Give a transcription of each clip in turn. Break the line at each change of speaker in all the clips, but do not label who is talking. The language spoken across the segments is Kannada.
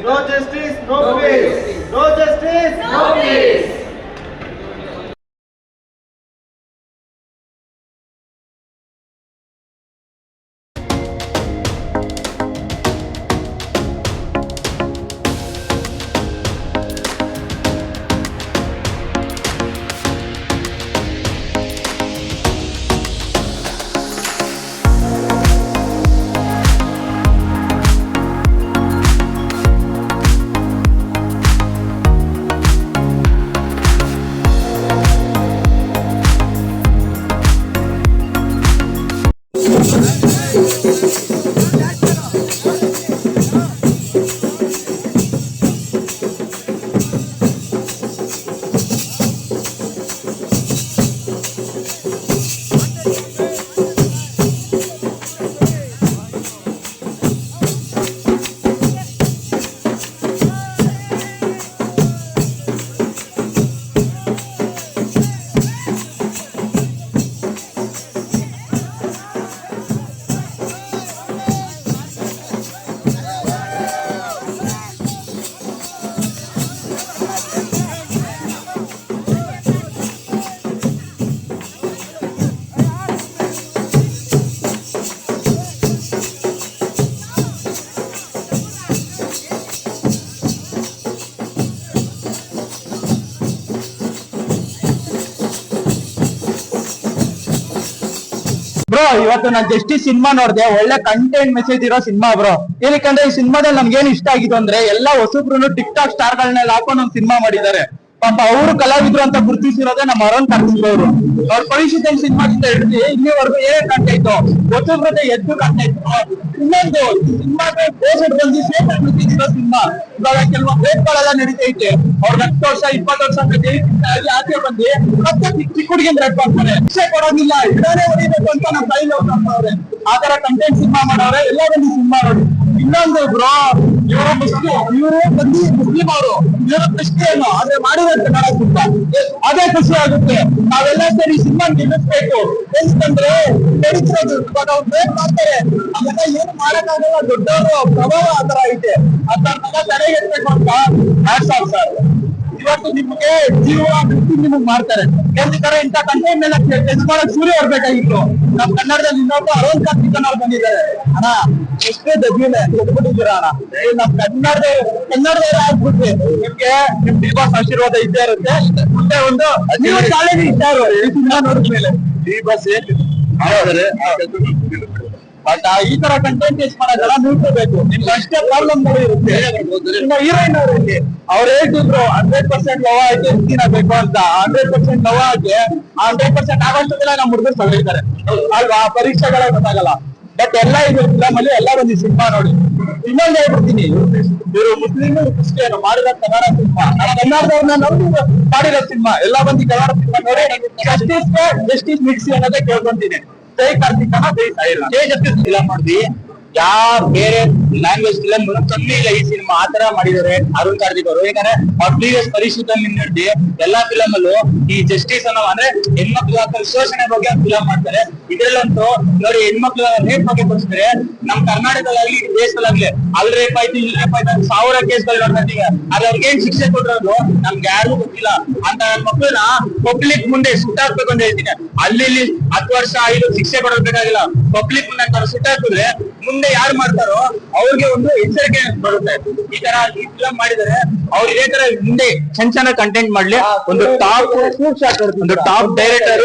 No justice, no peace. No justice, no peace.
Bro, ಇವತ್ತು ನಾನು ಜಸ್ಟಿಸ್ ಸಿನಿಮಾ ನೋಡಿದೆ. ಒಳ್ಳೆ ಕಂಟೆಂಟ್ ಮೆಸೇಜ್ ಇರೋ ಸಿನಿಮಾ ಬ್ರೋ. ಏನಕ್ಕಂದ್ರೆ ಈ ಸಿನಿಮಾದಲ್ಲಿ ನಮ್ಗೆ ಏನ್ ಇಷ್ಟ ಆಗಿತ್ತು ಅಂದ್ರೆ ಎಲ್ಲಾ ಹೊಸಬ್ರು ಟಿಕ್ ಟಾಕ್ ಸ್ಟಾರ್ ಗಳನ್ನೆಲ್ಲ ಹಾಕೊಂಡು ಒಂದು ಸಿನಿಮಾ ಮಾಡಿದ್ದಾರೆ. ಪಾಪ ಅವರು ಕಲಾವಿದ್ರು ಅಂತ ಗುರುತಿಸಿರೋದೇ ನಮ್ಮ ಅರುಣ್ ಕಾರ್ತಿಕ್ ಅವರು. ಅವ್ರ ಪರಿಶುದ್ಧ ಸಿನಿಮಾದಿಂದ ಹಿಡಿದು ಇಲ್ಲಿವರೆಗೂ ಏನ್ ಕಾಣ್ತಾ ಇತ್ತು, ಹೊಸಬ್ರತೆ ಎದ್ದು ಕಾಣ್ತಾ ಇತ್ತು. ಇನ್ನೊಂದು ಸಿನಿಮಾಗೆ ಬಂದು ಸೇರಿರೋ ಸಿನಿಮಾ ಇವಾಗ ಕೆಲವೊಂದು ರೇಟ್ಗಳೆಲ್ಲ ನಡೀತೈತೆ. ಅವ್ರಿಗೆ 10 ವರ್ಷ 20 ವರ್ಷ ಆಚೆ ಬಂದು ಮತ್ತೆ ಚಿಕ್ಕ ಹುಡುಗಿಂದ ರೇಟ್ ಮಾಡ್ತಾರೆ. ಶಿಕ್ಷೆ ಕೊಡೋದಿಲ್ಲ, ಇಡಾನೇ ಹೊಡಿಬೇಕು ಅಂತ ನಮ್ಮ ಕೈಲಿ ಅವ್ರೆ. ಆ ತರ ಕಂಟೆಂಟ್ ಸಿನಿಮಾ ಮಾಡೋರೆ. ಎಲ್ಲ ಬಂದು ಸಿನಿಮಾ ನೋಡಿ. ಇನ್ನೊಂದು ಬ್ರೋ, ಇವರು ಬಂದು ಮುಸ್ಲಿಂ ಅವರು, ಇವರು ಕ್ರಿಶ್ಚಿಯನ್, ಆದ್ರೆ ಮಾಡಿದ್ರೆ ಕನ್ನಡ ಸುತ್ತ. ಅದೇ ಖುಷಿ ಆಗುತ್ತೆ. ನಾವೆಲ್ಲ ಸೇರಿ ಸಿನಿಮಾ ನಿಲ್ಲಿಸ್ಬೇಕು. ಯಾಕಂದ್ರೆ ನಡೀತಿರೋದು ಇವಾಗ ಅವ್ರು ರೇಟ್ ಮಾಡ್ತಾರೆ, ಅದೆಲ್ಲ ಏನು ಮಾಡಕ್ಕಾಗಲ್ಲ. ದೊಡ್ಡವರು ಪ್ರಭಾವ ಆತರ ಐತೆ. ಅದನ್ನೆಲ್ಲ ತಡೆಗಟ್ಟಬೇಕು ಅಂತ ಹ್ಯಾಟ್ಸ್ ಆಫ್ ಸರ್. ಇವತ್ತು ನಿಮ್ಗೆ ಜೀವ ನಿಮಗ್ ಮಾಡ್ತಾರೆ. ಯಾಕಂದ್ರೆ ಇಂಥ ಕಂಟೆಂಟ್ ಮೇಲೆ ಟೆಸ್ಟ್ ಮಾಡಕ್ ಸೂರ್ಯ ಬರ್ಬೇಕಾಗಿತ್ತು. ನಮ್ ಕನ್ನಡದಲ್ಲಿ ಇನ್ನೊಬ್ಬ ಅರುಣ್ ಕಾರ್ತಿಕ್ ಅವ್ರು ಬಂದಿದ್ದಾರೆ. ಅಣ್ಣ ಎಷ್ಟೇ ದಗ್ಗಿಲ್ಲ ಕೊಟ್ಬಿಟ್ಟಿದ್ದೀರ ಅಣ್ಣ. ನಮ್ ಕನ್ನಡದವರೇ ಆಗ್ಬಿಟ್ರಿ. ನಿಮ್ಗೆ ನಿಮ್ ಬಿಗ್ ಬಾಸ್ ಆಶೀರ್ವಾದ ಇದ್ದೇ ಇರುತ್ತೆ. ಮತ್ತೆ ಒಂದು ನೀವು ಶಾಲೆಗೆ ಇದ್ದಾರು ಈ ಸಿನಿಮಾ ನೋಡಿದ್ಮೇಲೆ ಬಿಗ್ ಬಾಸ್ ಬಟ್ ಈ ತರ ಕಂಟೆಂಟ್ ಟೆಸ್ಟ್ ಮಾಡೋದೆಲ್ಲ ನಿಲ್ಸಬೇಕು. ನಿಮ್ಗೆ ಅಷ್ಟೇ ಪ್ರಾಬ್ಲಮ್ಗಳು ಇರುತ್ತೆ. ನಿಮ್ಮ ಹೀರೋಯಿನ್ ಅವರಲ್ಲಿ ಅವ್ರು ಹೇಳ್ತಿದ್ರು 100% ಲವ್ ಆಗಿ ದಿನ ಬೇಕು ಅಂತ. 100% ಲವ್ ಆಗಿ 100% ಆಗೋಷ್ಟೆಲ್ಲ ನಮ್ಮ ಹುಡುಗರು ತಗೊಳ್ತಾರೆ ಅಲ್ವಾ. ಪರೀಕ್ಷೆಗಳ ಗೊತ್ತಾಗಲ್ಲ. ಬಟ್ ಎಲ್ಲ ಇದು ಫಿಲಮ್ ಅಲ್ಲಿ ಎಲ್ಲ ಬಂದು ಸಿನಿಮಾ ನೋಡಿ. ಇನ್ನೊಂದು ಹೇಳ್ಬಿಡ್ತೀನಿ, ಇವರು ಮುಸ್ಲಿಂ ಕ್ರಿಶ್ಚಿಯನ್ ಮಾಡಿರೋ ಕನ್ನಡ ಸಿನಿಮಾ, ಕನ್ನಡದವ್ರನ್ನ ನಂಬಿ ಮಾಡಿರೋ ಸಿನಿಮಾ ಎಲ್ಲ ಬಂದು ಕನ್ನಡ ಸಿನಿಮಾ ನೋಡಿ. ಜಸ್ಟಿಸ್ ಮಿಕ್ಸಿ ಅನ್ನೋದೇ ಕೇಳ್ಕೊಂತೀನಿ. ಜೈ ಕಾರ್ತಿಕ್, ಜೈ ಸಾಯಿಲ್. ಜೈ ಜಸ್ಟಿಸ್ ಫಿಲಮ್ ನೋಡಿದ್ವಿ. ಯಾವ ಬೇರೆ ಲ್ಯಾಂಗ್ವೇಜ್ ಫಿಲಮ್ ಕಮ್ಮಿ ಇಲ್ಲ ಈ ಸಿನಿಮಾ. ಆತರ ಮಾಡಿದ್ದಾರೆ ಅರುಣ್ ಕಾರ್ತಿಕ್ ಅವರು. ಯಾಕಂದ್ರೆ ಅವ್ರ ಪ್ರೀವಿಯಸ್ ಪರಿಶುದ್ಧ ನೋಡಿ ಎಲ್ಲಾ ಫಿಲಮ್ ಅಲ್ಲೂ ಈ ಜಸ್ಟಿಸ್ ಅನ್ನೋ ಅಂದ್ರೆ ಹೆಣ್ಮಕ್ಳು ಶೋಷಣೆ ಬಗ್ಗೆ ಫಿಲಮ್ ಮಾಡ್ತಾರೆ. ಇದ್ರಲ್ಲಂತೂ ನೋಡಿ ಹೆಣ್ಮಕ್ಳು ರೇಪ್ ಬಗ್ಗೆ ತೋರಿಸಿದ್ರೆ ನಮ್ ಕರ್ನಾಟಕದಲ್ಲಿ ದೇಶದಲ್ಲಾಗ್ಲಿ ಅಲ್ಲಿ ರೇಪ್ ಆಯ್ತು ಇಲ್ಲಿ ರೇಪ್ ಆಯ್ತು 1000 ಕೇಸ್ಗಳು ನೋಡ್ತೀವಿ. ಆದ್ರೆ ಅವ್ರಿಗೆ ಏನ್ ಶಿಕ್ಷೆ ಕೊಟ್ಟಿರೋದು ನಮ್ಗೆ ಯಾರಿಗೂ ಗೊತ್ತಿಲ್ಲ. ಅಂತ ನನ್ನ ಮಕ್ಕಳನ್ನ ಪಬ್ಲಿಕ್ ಮುಂದೆ ಸುಟ್ಟಾಕ್ಬೇಕು ಅಂತ ಹೇಳ್ತೀನಿ. ಅಲ್ಲಿ 10 ವರ್ಷ 5 ಶಿಕ್ಷೆ ಕೊಡಬೇಕಾಗಿಲ್ಲ. ಪಬ್ಲಿಕ್ ಮುಂದೆ ಸುಟ್ಟಾಕಿದ್ರೆ ಮುಂದೆ ಯಾರು ಮಾಡ್ತಾರೋ ಅವ್ರಿಗೆ ಒಂದು ಎಚ್ಚರಿಕೆ ಬರುತ್ತೆ. ಈ ತರ ಈ ಫಿಲಂ ಮಾಡಿದರೆ ಅವ್ರು ಇದೇ ತರ ಮುಂದೆ ಚೆನ್ನ ಕಂಟೆಂಟ್ ಮಾಡ್ಲಿ. ಒಂದು ಟಾಪ್ ಡೈರೆಕ್ಟರ್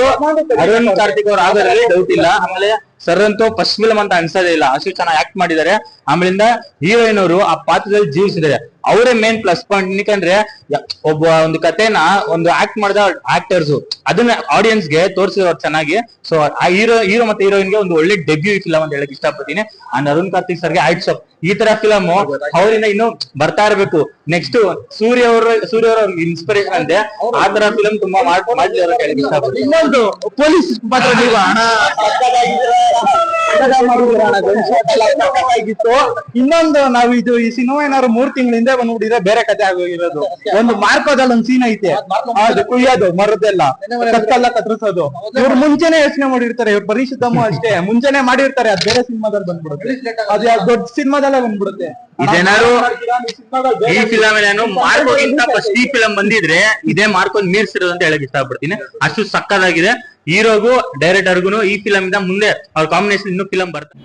ಅರುಣ್ ಕಾರ್ತಿಕ್ ಅವ್ರು ಆಗೋದ್ರಲ್ಲಿ ಡೌಟ್ ಇಲ್ಲ. ಆಮೇಲೆ ಸರ್ ಅಂತೂ ಫಸ್ಟ್ ಫಿಲಮ್ ಅಂತ ಅನ್ಸೋದೇ ಇಲ್ಲ, ಅಷ್ಟು ಚೆನ್ನಾಗಿ ಆಕ್ಟ್ ಮಾಡಿದ್ದಾರೆ. ಆಮೇಲಿಂದ ಹೀರೋಯಿನ್ ಅವರು ಆ ಪಾತ್ರದಲ್ಲಿ ಜೀವಿಸಿದ್ದಾರೆ. ಅವರೇ ಮೇನ್ ಪ್ಲಸ್ ಪಾಯಿಂಟ್. ಯಾಕಂದ್ರೆ ಒಬ್ಬ ಒಂದು ಕಥೆನ ಒಂದು ಆಕ್ಟ್ ಮಾಡಿದ ಆಕ್ಟರ್ಸ್ ಅದನ್ನ ಆಡಿಯನ್ಸ್ ಗೆ ತೋರಿಸಿದವ್ರು ಚೆನ್ನಾಗಿ. ಸೊ ಆ ಹೀರೋ ಮತ್ತೆ ಹೀರೋಯಿನ್ ಗೆ ಒಂದು ಒಳ್ಳೆ ಡೆಬ್ಯೂ ಫಿಲಮ್ ಅಂತ ಹೇಳಕ್ ಇಷ್ಟಪಡ್ತೀನಿ. ಅಂಡ್ ಅರುಣ್ ಕಾರ್ತಿಕ್ ಸರ್ಗೆ ಹ್ಯಾಟ್ಸ್ ಆಫ್. ಈ ತರ ಫಿಲಮ್ ಅವರಿಂದ ಇನ್ನು ಬರ್ತಾ ಇರ್ಬೇಕು. ನೆಕ್ಸ್ಟ್ ಸೂರ್ಯ ಅವರ ಇನ್ಸ್ಪಿರೇಷನ್ ಅಂತೆ. ಆ ತರ ಫಿಲಮ್ ತುಂಬಾ ಮಾಡ್ಲಿ ಅವ್ರ ಹೇಳಕ್ ಇಷ್ಟಪಡ್ತೀನಿ. ಇನ್ನೊಂದು ಪೊಲೀಸ್ ಪಾತ್ರ ಆಗಿತ್ತು. ಇನ್ನೊಂದು ನಾವು ಈ ಸಿನಿಮಾ ಏನಾದ್ರು 3 ತಿಂಗಳಿಂದ ಮುಂದೆ ಬಂದ್ಬಿಟ್ಟಿದ್ರೆ ಬೇರೆ ಕತೆ ಆಗೋಗಿರೋದು. ಒಂದು ಮಾರ್ಕೋದಲ್ಲಿ ಒಂದು ಸೀನ್ ಐತೆ, ಅದು ಕುಯ್ಯೋದು ಮರದೆಲ್ಲ ಕತ್ತೆಲ್ಲ ಕತ್ತರಿಸೋದು. ಇವ್ರು ಮುಂಚೆನೆ ಯೋಚನೆ ಮಾಡಿರ್ತಾರೆ, ಇವ್ರು ಪರಿಶುದ್ಧಮು ಅಷ್ಟೇ ಮುಂಚೆನೆ ಮಾಡಿರ್ತಾರೆ. ಅದ್ ಬೇರೆ ಸಿನಿಮಾದಲ್ಲಿ ಬಂದ್ಬಿಡುತ್ತೆ, ಅದು ಯಾವ ದೊಡ್ಡ ಸಿನಿಮಾದಲ್ಲೇ ಬಂದ್ಬಿಡುತ್ತೆ.
ಇದೇನಾದ್ರು ಈ ಫಿಲಮ್ ಏನಾದ್ರು ಮಾರ್ಕೋಗಿಂತ ಫಸ್ಟ್ ಈ ಫಿಲಮ್ ಬಂದಿದ್ರೆ ಇದೇ ಮಾರ್ಕೊಂಡ್ ಮೀರ್ಸಿರೋದು ಅಂತ ಹೇಳಕ್ ಇಷ್ಟಪಡ್ತೀನಿ. ಅಷ್ಟು ಸಕ್ಕದಾಗಿದೆ. ಹೀರೋಗೂ ಡೈರೆಕ್ಟರ್ಗೂ ಈ ಫಿಲಮ್ ಇಂದ ಮುಂದೆ ಅವ್ರ ಕಾಂಬಿನೇಷನ್ ಇನ್ನೂ ಫಿಲಮ್ ಬರ್ತದೆ.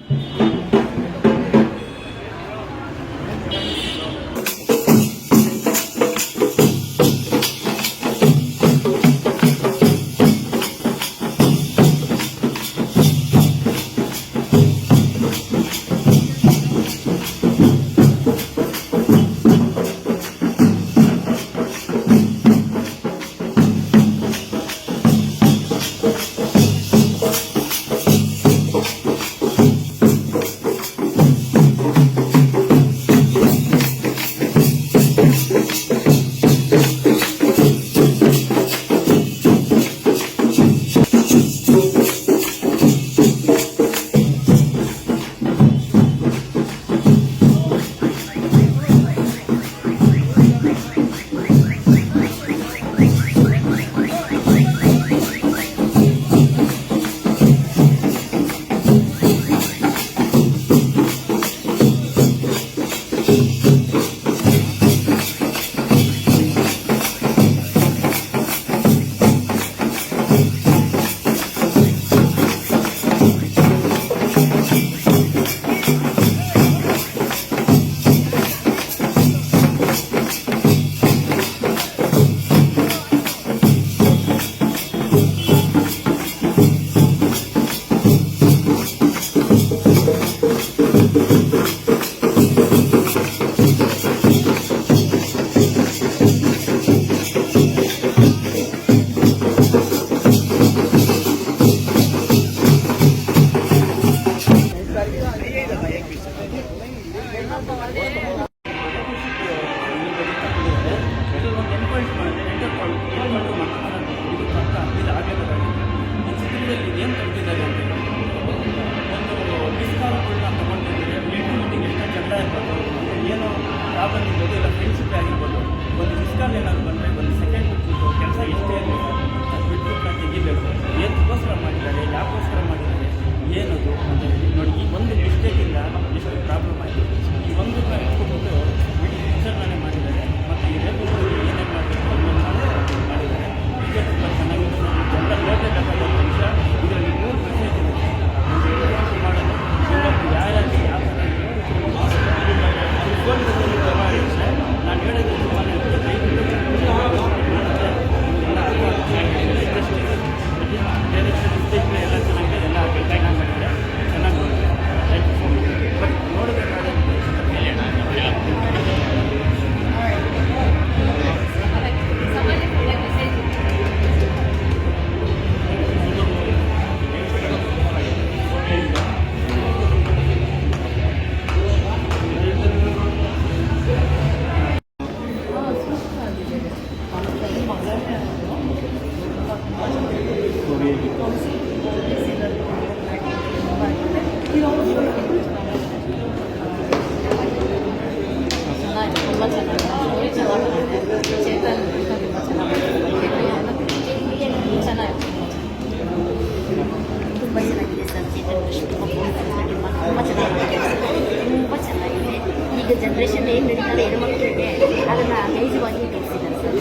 ಈಗ ಜನ್ರೇಷನ್ ಏನು ನಡೀತಾರೆ ಹೆಣ್ಮಕ್ಳಿಗೆ ಅದನ್ನು ನೈಜವಾಗಿ ತೋರಿಸಿದ್ದಾರೆ ಸರ್.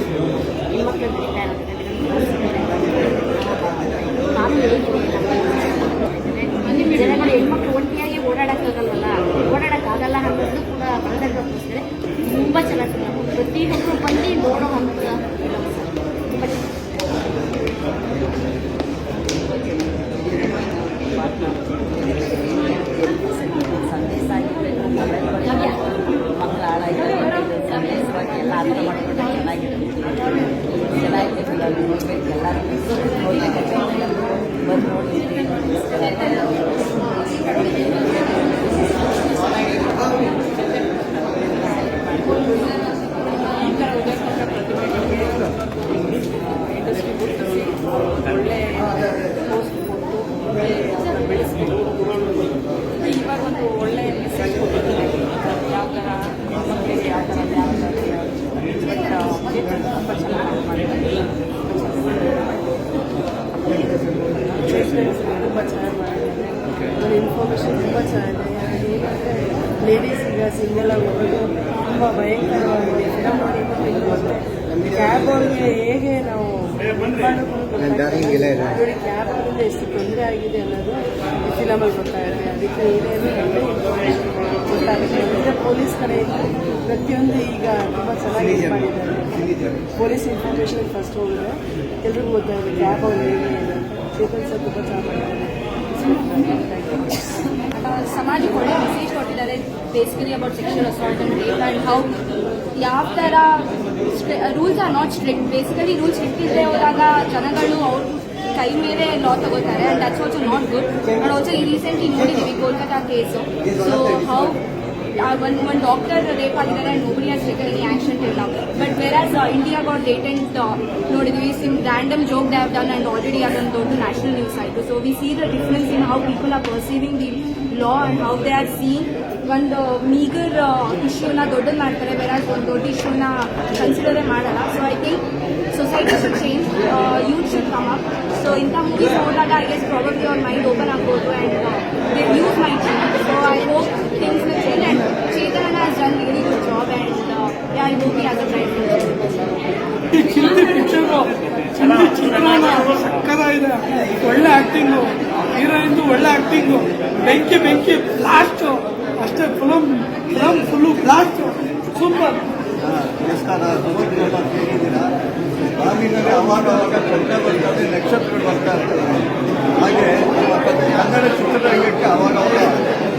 ಹೆಣ್ಮಕ್ಳು ನಡೀತಾ ಇರೋದನ್ನು ನಾನು ಹೇಗಿದೆ ಜನಗಳು ಹೆಣ್ಮಕ್ಳು ಒಂಟಿಯಾಗಿ ಓಡಾಡೋಕ್ಕಾಗಲ್ವಲ್ಲ, ಓಡಾಡೋಕ್ಕಾಗಲ್ಲ ಅನ್ನೋದು ಕೂಡ ಬರದಾಗ ತೋರಿಸಿದರೆ ತುಂಬ ಚೆನ್ನಾಗಿ ಪ್ರತಿಯೊಬ್ಬರು ಬಂದು ನೋಡೋ ಅಂತ ತುಂಬ ಸಂದೇಶ ಆಗಿದೆ. ಮಕ್ಕಳ ಹಾಳಾಗಿದೆ ಸಂದೇಶವಾಗಿ ಎಲ್ಲ ಅರ್ಥ ಮಾಡಿಕೊಂಡು ಚೆನ್ನಾಗಿದೆ. ನೋಡ್ಬೇಕು ಎಲ್ಲರೂ ಬಂದು ನೋಡಿ ಈ ಥರ
ಚೇತನ್ ತುಂಬ ಚೆನ್ನಾಗಿ ಮಾಡಿದ್ದಾರೆ. ತುಂಬ ಚೆನ್ನಾಗಿ ಮಾಡಿದ್ದಾರೆ. ಅವರ ಇನ್ಫಾರ್ಮೇಷನ್ ತುಂಬ ಚೆನ್ನಾಗಿದೆ. ಏನಂದರೆ ಲೇಡೀಸ್ ಈಗ ಸಿಂಗಲ್ ಆಗಿ ಹೋಗೋದು ತುಂಬ ಭಯಂಕರವಾಗಿದೆ. ಫಿಲಮ್ ನೋಡಿ ಮತ್ತು ಕ್ಯಾಬ್ ಅವ್ರಿಗೆ ಹೇಗೆ ನಾವು ನೋಡಿ ಕ್ಯಾಬ್ ಅವರಿಂದ ಎಷ್ಟು ತೊಂದರೆ ಆಗಿದೆ ಅನ್ನೋದು ಈ ಫಿಲಮಲ್ಲಿ ಗೊತ್ತಾಗುತ್ತೆ. ಅದಕ್ಕೆ ಏನೇನು ಇನ್ಫಾರ್ಮೇಷನ್ ಗೊತ್ತಾಗುತ್ತೆ. ಅಂದರೆ ಪೊಲೀಸ್ ಕಡೆಯಿಂದ ಪ್ರತಿಯೊಂದು ಈಗ ತುಂಬ ಚೆನ್ನಾಗಿ ಇದು ಮಾಡಿದ್ದಾರೆ. ಪೊಲೀಸ್ ಇನ್ಫಾರ್ಮೇಷನ್ ಫಸ್ಟ್ ಹೋಗಿದ್ರೆ ಎಲ್ರಿಗೂ ಗೊತ್ತಾಗುತ್ತೆ ಕ್ಯಾಬ್ ಅವ್ರು ಹೇಗೆ ಚೇತನ್ ಸರ್ ತುಂಬ ಚೆನ್ನಾಗಿ ಮಾಡಿದ್ದಾರೆ.
ಸಮಾಜಕ್ಕೆ ಒಳ್ಳೆ ಮೆಸೇಜ್ ಕೊಟ್ಟಿದ್ದಾರೆ basically about sexual assault and rape and how ಯಾವ ಥರ rules are not strict. Basically rules strict ಇದ್ದರೆ ಹೋದಾಗ ಜನಗಳು ಅವ್ರ ಕೈ ಮೇಲೆ ಲಾ ತಗೋತಾರೆ and that's also not good. And also ಈ ರೀಸೆಂಟ್ಲಿ ನೋಡಿದ್ದೀವಿ Kolkata case. So how one doctor rape ಆಗಿದ್ದಾರೆ and nobody has taken any action till now. But whereas India got latent ನೋಡಿದ್ವಿ some random joke they have done and already ಅದೊಂದು ದೊಡ್ಡ national news ಆಯಿತು. So we see the difference in how people are perceiving the law and how they are seeing ಒಂದು ಮೀಗರ್ ಇಶ್ಯೂನ ದೊಡ್ಡದು ಮಾಡ್ತಾರೆ, ವೆರಾಸ್ ಒಂದು ದೊಡ್ಡ ಇಶ್ಯೂನ ಕನ್ಸಿಡರೇ ಮಾಡಲ್ಲ. So I think society should change, youth should come up. So ಇಂಥ ಮೂವೀಸ್ ನೋಡಿದಾಗ ಐ ಗೆಸ್ ಪ್ರಾಬಬ್ಲಿ ಅವ್ರ ಮೈಂಡ್ ಓಪನ್ ಆಗ್ಬೋದು and they use my change. So I hope things will change and Chetan has done really good job and I hope he has a bright
ಚಿತ್ರಾನ ಸಕ್ಕದಾಗಿದೆ. ಒಳ್ಳೆ ಆಕ್ಟಿಂಗು, ಹೀರೋಯಿನ್ದು ಒಳ್ಳೆ ಆಕ್ಟಿಂಗು, ಬೆಂಕಿ ಬ್ಲಾಸ್ಟು ಅಷ್ಟೇ. Full blast super.
ನಮಸ್ಕಾರ. ಹೇಗಿದ್ದೀರಾ? ಬಾಗಿಲಲ್ಲಿ ಅವಾಗ ಚಂದ್ರ ಬರ್ತಾರೆ, ನಕ್ಷತ್ರಗಳು ಬರ್ತಾ ಇರ್ತದೆ. ಹಾಗೆ ಕನ್ನಡ ಚಿತ್ರರಂಗಕ್ಕೆ ಅವಾಗ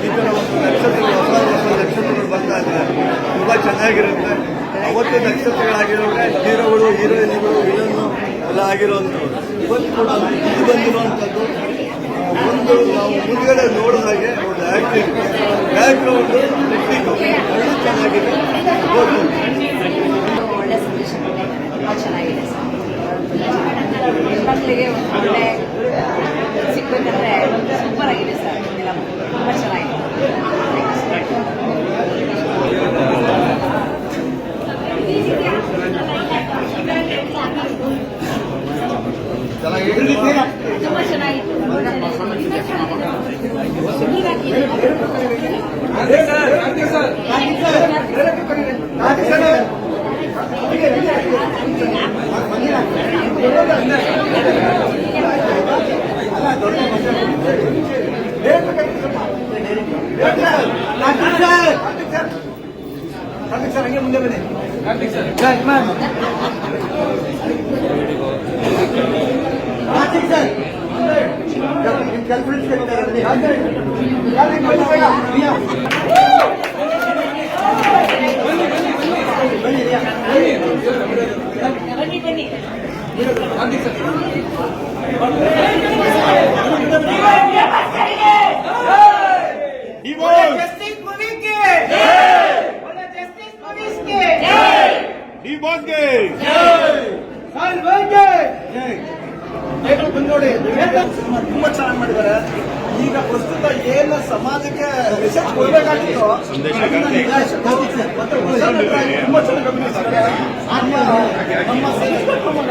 ಈ ಥರ ಒಂದು ನಕ್ಷತ್ರಗಳು ಹೊಸ ನಕ್ಷತ್ರಗಳು ಬರ್ತಾ ಇದ್ದಾರೆ. ತುಂಬ ಚೆನ್ನಾಗಿರುತ್ತೆ. ಅವತ್ತು ನಕ್ಷತ್ರಗಳಾಗಿರೋದ್ರೆ ಹೀರೋಗಳು, ಹೀರೋಯಿನ್ಗಳು, ವಿಲನ್ನು ಎಲ್ಲ ಆಗಿರೋದು ಇವತ್ತು ಕೂಡ ಬಂದಿರುವಂಥದ್ದು. ಒಂದು ನಾವು ಮುಂದ್ಗಡೆ ನೋಡಿದಾಗೆ ಒಂದು ಆ್ಯಕ್ಟಿಂಗ್, ಬ್ಯಾಕ್ಗ್ರೌಂಡು, ಟೆಕ್ನಿಕ್ ಎಲ್ಲ ಚೆನ್ನಾಗಿದೆ.
ಒಳ್ಳೆ ಸಂದೇಶ ತುಂಬ ಚೆನ್ನಾಗಿದೆ ಸರ್. ಹೆಣ್ಮಕ್ಳಿಗೆ ಒಂದು ಒಳ್ಳೆ ಸಿಗ್ಬೇಕಂದ್ರೆ ಸೂಪರ್ ಆಗಿದೆ ಸರ್. ಎಲ್ಲ ತುಂಬ ಚೆನ್ನಾಗಿದೆ. ತುಂಬ ಚೆನ್ನಾಗಿತ್ತು.
ಹಂಗೆ ಮುಂದೆ ಬನ್ನಿ. ನೋಡಿ, ತುಂಬಾ ಚೆನ್ನಾಗಿ ಮಾಡಿದ್ದಾರೆ. ಈಗ ಪ್ರಸ್ತುತ ಏನು ಸಮಾಜಕ್ಕೆ ಮೆಸೇಜ್ ಕೊಡಬೇಕಾಗಿತ್ತು ತುಂಬಾ ಚೆನ್ನಾಗಿ ಅಭಿನಯಿಸಿದ್ದಾರೆ. ನಮ್ಮ ಸಬ್ ಮಗ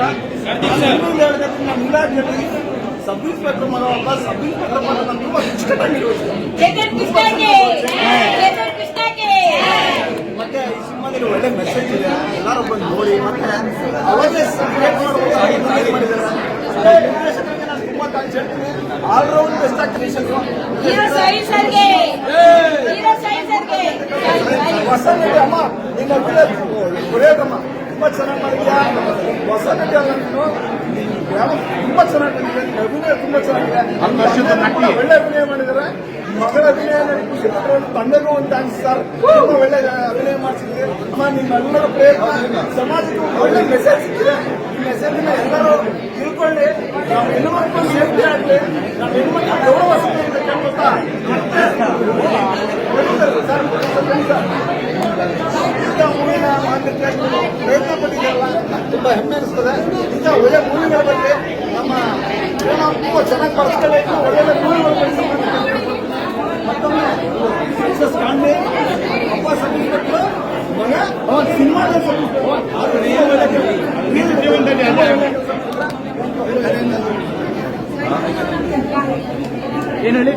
ಮುಲಾಜಲ್ಲಿ ಸಬ್ ಇನ್ಸ್ಪೆಕ್ಟರ್ ಮಗ ಒಬ್ಬ ಸಬ್ ಇನ್ಸ್ಪೆಕ್ಟರ್ ಮಗ ನಾನು ತುಂಬಾ ಇಷ್ಟಪಟ್ಟು ಮತ್ತೆ ಈ ಸಿನಿಮಾದಲ್ಲಿ ಒಳ್ಳೆ ಮೆಸೇಜ್ ಇದೆ. ಎಲ್ಲರೂ ಬಂದು ನೋಡಿ ಮತ್ತೆ ಅವೇರ್ನೆಸ್ ಮಾಡಿದ್ದಾರೆ. ನಾನು ತುಂಬಾ ಥ್ಯಾಂಕ್ಸ್ ಹೇಳ್ತೀನಿ. ಆಲ್ರೌಂಡ್ ಬೆಸ್ಟ್ ಆಕ್ಟಿವೇಶನ್ ಹೊಸ ನಟಿ ಅಮ್ಮ, ನಿನ್ನ ಕೊರಿಯೋಗ್ರಮ್ಮ ತುಂಬಾ ಚೆನ್ನಾಗಿ ಮಾಡಿದ್ಯಾ. ಹೊಸ ನಟಿ ಅಲ್ಲ ನೀನು, ತುಂಬಾ ಚೆನ್ನಾಗಿ ಅಭಿನಯ ತುಂಬಾ ಚೆನ್ನಾಗಿದೆ. ಒಳ್ಳೆ ಅಭಿನಯ ಮಾಡಿದ್ದಾರೆ. ಮಗಳ ಅಭಿನಯ ಖುಷಿ ಪಟ್ಟರೆ ತಂಡಗೂ ಒಂದು ಥ್ಯಾಂಕ್ಸ್ ಸರ್. ತುಂಬಾ ಒಳ್ಳೆ ಅಭಿನಯ ಮಾಡಿಸಿದ್ವಿ ಅಮ್ಮ. ನಿಮ್ಮೆಲ್ಲರ ಪ್ರಯತ್ನ ಸಮಾಜಕ್ಕೆ ಒಳ್ಳೆ ಮೆಸೇಜ್ ಸಿಕ್ಕಿದೆ. ಈ ಮೆಸೇಜ್ನ ಎಲ್ಲರೂ ತಿಳ್ಕೊಳ್ಳಿ. ನಾವು ಹೆಣ್ಣುಮಕ್ಕಳು ಸೇಫ್ಟಿ ಆಗಲಿ, ನಾವು ಹೆಣ್ಣುಮಕ್ಕಳು ಗೌರವ ಸಿಗಲಿ ಅಂತ ಗೊತ್ತಾ ಇಂಥ ಮೂವಿನ ಮಾಡಲಿಕ್ಕೆ ಪ್ರಯತ್ನ ಪಟ್ಟಿದ್ದಾರಲ್ಲ, ತುಂಬಾ ಹೆಮ್ಮೆ ಅನಿಸ್ತದೆ. ಇಂಥ ಒಳ್ಳೆ ಮೂವಿಗಳ ಬಗ್ಗೆ ನಮ್ಮ ನಾವು ತುಂಬಾ ಚೆನ್ನಾಗಿ ಬಳಸ್ಕೋಬೇಕು. ಒಳ್ಳೊಳ್ಳೆ ಮೂವಿಗಳ ಬಗ್ಗೆ ಮತ್ತೊಮ್ಮೆ ಸಕ್ಸಸ್ ಕಾಣಲಿ. ಅಪ್ಪ ಸಬ್ ಇನ್ಸ್ಪೆಕ್ಟರ್ ಮಗ ಸಿನಿಮಾದ
ಏನು ಹೇಳಿ